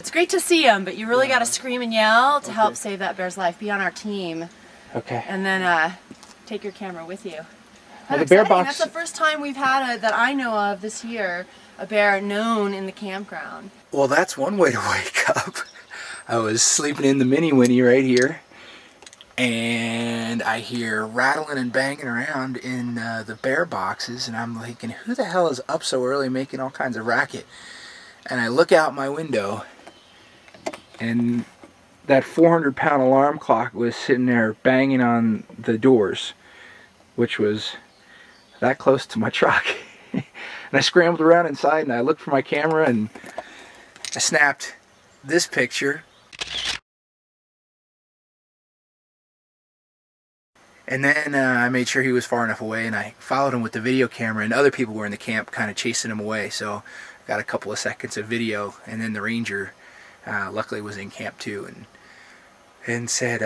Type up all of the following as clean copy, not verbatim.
It's great to see him, but you really got to scream and yell to help save that bear's life. Be on our team. Okay. And then take your camera with you. Well, the bear box. That's the first time we've had that I know of this year, a bear known in the campground. Well, that's one way to wake up. I was sleeping in the mini Winnie right here, and I hear rattling and banging around in the bear boxes, and I'm thinking, who the hell is up so early making all kinds of racket? And I look out my window, and that 400-pound alarm clock was sitting there banging on the doors, which was that close to my truck. And I scrambled around inside and I looked for my camera and I snapped this picture. And then I made sure he was far enough away, and I followed him with the video camera, and other people were in the camp kind of chasing him away, so I got a couple of seconds of video. And then the ranger luckily was in camp too, and said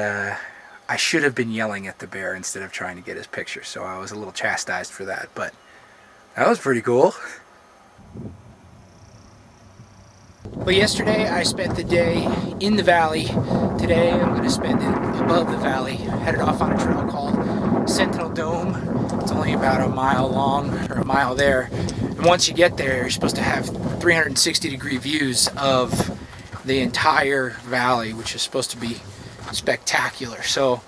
I should have been yelling at the bear instead of trying to get his picture, so I was a little chastised for that, but that was pretty cool. Well, yesterday I spent the day in the valley. Today I'm going to spend it above the valley. Headed off on a trail called Sentinel Dome. It's only about a mile long, or a mile there. And once you get there, you're supposed to have 360-degree views of the entire valley, which is supposed to be spectacular. So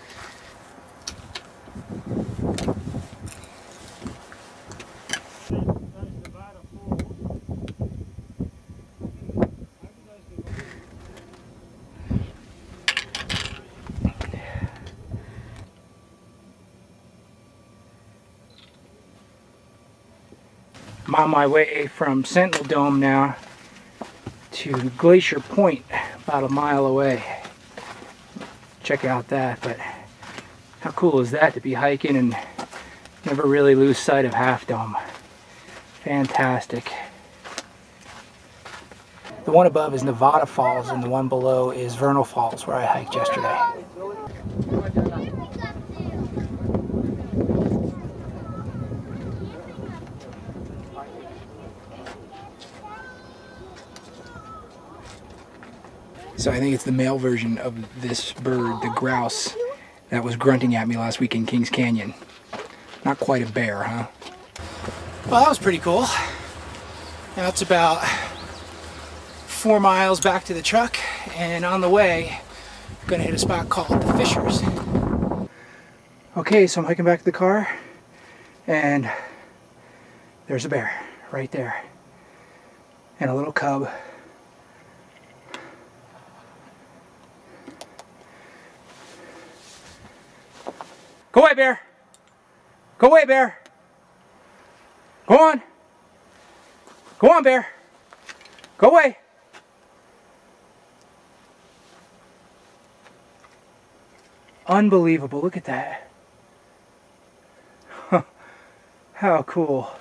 I'm on my way from Sentinel Dome now to Glacier Point, about a mile away. Check out that, but how cool is that to be hiking and never really lose sight of Half Dome. Fantastic. The one above is Nevada Falls and the one below is Vernal Falls, where I hiked yesterday. So I think it's the male version of this bird, the grouse, that was grunting at me last week in Kings Canyon. Not quite a bear, huh? Well, that was pretty cool. Now it's about 4 miles back to the truck, and on the way, I'm gonna hit a spot called the Fishers. Okay, so I'm hiking back to the car, and there's a bear right there, and a little cub. Go away, bear! Go away, bear! Go on! Go on, bear! Go away! Unbelievable, look at that. How cool.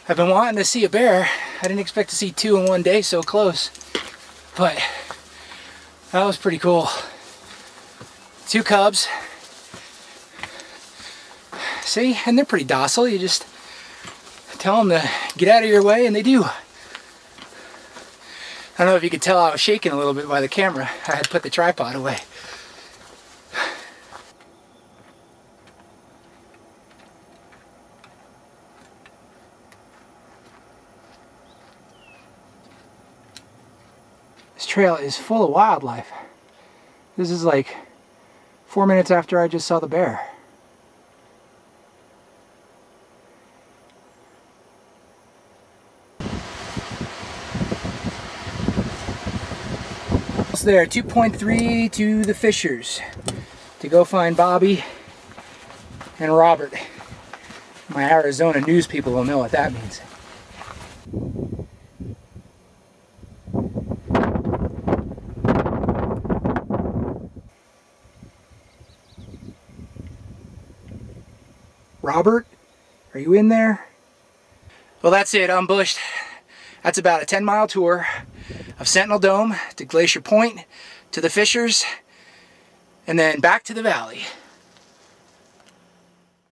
I've been wanting to see a bear. I didn't expect to see 2 in one day so close. But that was pretty cool. 2 cubs. See, and they're pretty docile. You just tell them to get out of your way and they do. I don't know if you could tell I was shaking a little bit by the camera. I had put the tripod away. This trail is full of wildlife. This is like 4 minutes after I just saw the bear. There, 2.3 to the Fishers to go find Bobby and Robert. My Arizona news people will know what that means. Robert, are you in there? Well, that's it, I'm bushed. That's about a 10-mile tour of Sentinel Dome to Glacier Point to the Fishers and then back to the valley.